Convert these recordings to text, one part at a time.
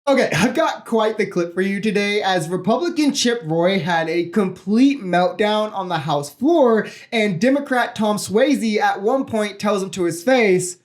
Okay, I've got quite the clip for you today as Republican Chip Roy had a complete meltdown on the House floor, and Democrat Tom Swayze at one point tells him to his face,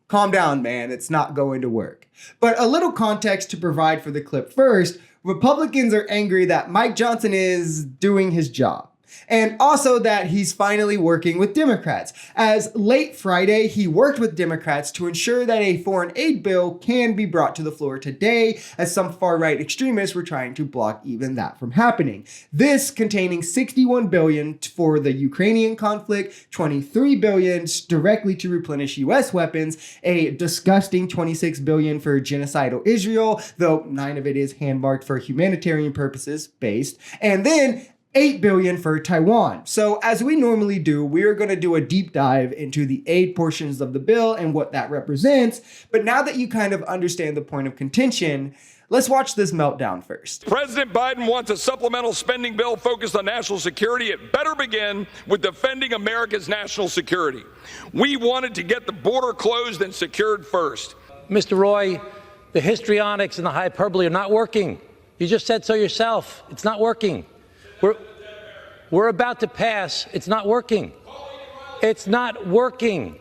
"Calm down, man, it's not going to work." But a little context to provide for the clip first, Republicans are angry that Mike Johnson is doing his job. And also that he's finally working with Democrats, as late Friday, he worked with Democrats to ensure that a foreign aid bill can be brought to the floor today, as some far-right extremists were trying to block even that from happening. This containing $61 billion for the Ukrainian conflict, $23 billion directly to replenish US weapons, a disgusting $26 billion for genocidal Israel, though 9 of it is hand-marked for humanitarian purposes based, and then $8 billion for Taiwan. So as we normally do, we are going to do a deep dive into the aid portions of the bill and what that represents. But now that you kind of understand the point of contention, let's watch this meltdown first. President Biden wants a supplemental spending bill focused on national security. It better begin with defending America's national security. We wanted to get the border closed and secured first. Mr. Roy, the histrionics and the hyperbole are not working. You just said so yourself. It's not working. We're about to pass. It's not working. It's not working.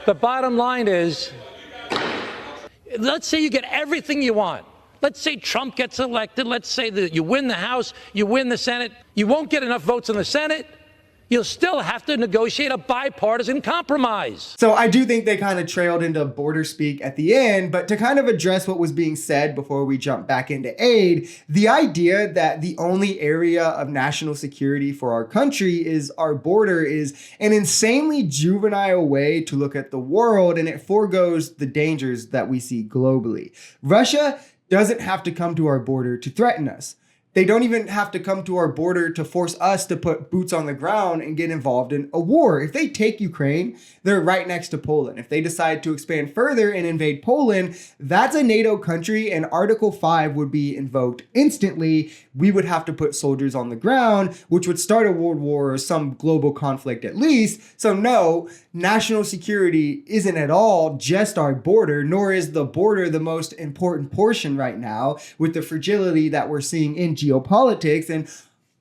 The bottom line is, let's say you get everything you want. Let's say Trump gets elected. Let's say that you win the House, you win the Senate. You won't get enough votes in the Senate. You'll still have to negotiate a bipartisan compromise. So I do think they kind of trailed into border speak at the end, but to kind of address what was being said before we jump back into aid, the idea that the only area of national security for our country is our border is an insanely juvenile way to look at the world, and it foregoes the dangers that we see globally. Russia doesn't have to come to our border to threaten us. They don't even have to come to our border to force us to put boots on the ground and get involved in a war. If they take Ukraine, they're right next to Poland. If they decide to expand further and invade Poland, that's a NATO country, and Article 5 would be invoked instantly. We would have to put soldiers on the ground, which would start a world war or some global conflict at least. So no, national security isn't at all just our border, nor is the border the most important portion right now with the fragility that we're seeing in geopolitics. And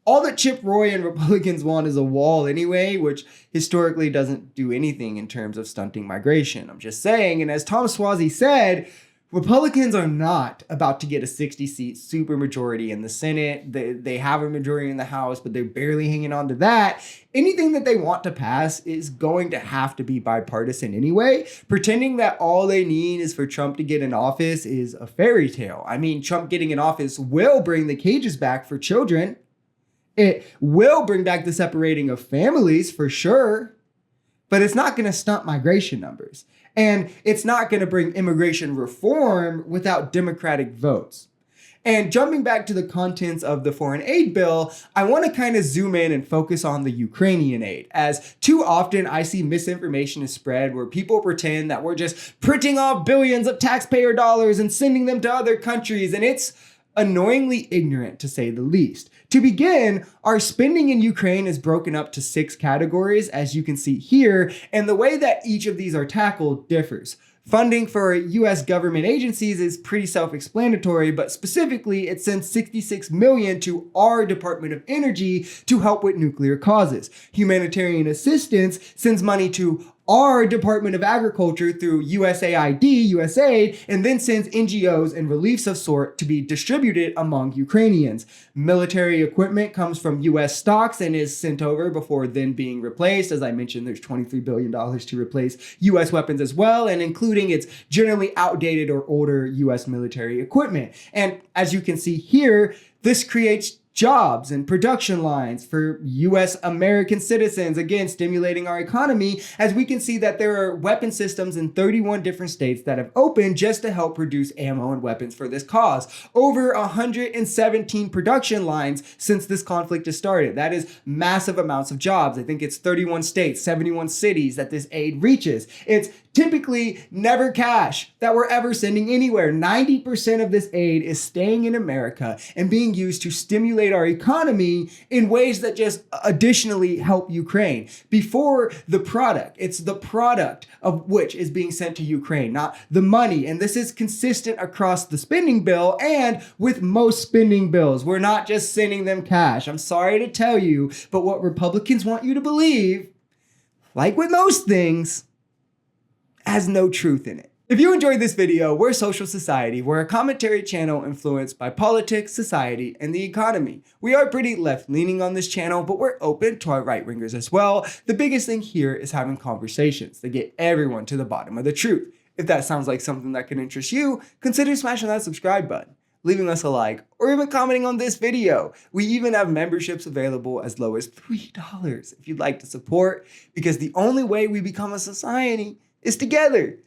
all that Chip Roy and Republicans want is a wall anyway, which historically doesn't do anything in terms of stunting migration. I'm just saying. And as Tom Swayze said, Republicans are not about to get a 60-seat supermajority in the Senate. They have a majority in the House, but they're barely hanging on to that. Anything that they want to pass is going to have to be bipartisan anyway. Pretending that all they need is for Trump to get in office is a fairy tale. I mean, Trump getting in office will bring the cages back for children. It will bring back the separating of families for sure, but it's not going to stunt migration numbers. And it's not going to bring immigration reform without Democratic votes. And jumping back to the contents of the foreign aid bill, I want to kind of zoom in and focus on the Ukrainian aid, as too often I see misinformation is spread where people pretend that we're just printing off billions of taxpayer dollars and sending them to other countries, and it's annoyingly ignorant to say the least. To begin, our spending in Ukraine is broken up to 6 categories, as you can see here, and the way that each of these are tackled differs. Funding for US government agencies is pretty self-explanatory, but specifically it sends $66 million to our Department of Energy to help with nuclear causes. Humanitarian assistance sends money to our Department of Agriculture through USAID, and then sends NGOs and reliefs of sort to be distributed among Ukrainians. Military equipment comes from US stocks and is sent over before then being replaced. As I mentioned, there's $23 billion to replace US weapons as well, and including its generally outdated or older US military equipment. And as you can see here, this creates jobs and production lines for US American citizens, again, stimulating our economy, as we can see that there are weapon systems in 31 different states that have opened just to help produce ammo and weapons for this cause. Over 117 production lines since this conflict has started. That is massive amounts of jobs. I think it's 31 states, 71 cities that this aid reaches. It's typically never cash that we're ever sending anywhere. 90% of this aid is staying in America and being used to stimulate our economy in ways that just additionally help Ukraine. Before the product, it's the product of which is being sent to Ukraine, not the money. And this is consistent across the spending bill and with most spending bills. We're not just sending them cash. I'm sorry to tell you, but what Republicans want you to believe, like with most things, has no truth in it. If you enjoyed this video, we're Social Society. We're a commentary channel influenced by politics, society, and the economy. We are pretty left-leaning on this channel, but we're open to our right-wingers as well. The biggest thing here is having conversations that get everyone to the bottom of the truth. If that sounds like something that can interest you, consider smashing that subscribe button, leaving us a like, or even commenting on this video. We even have memberships available as low as $3 if you'd like to support, because the only way we become a society is together.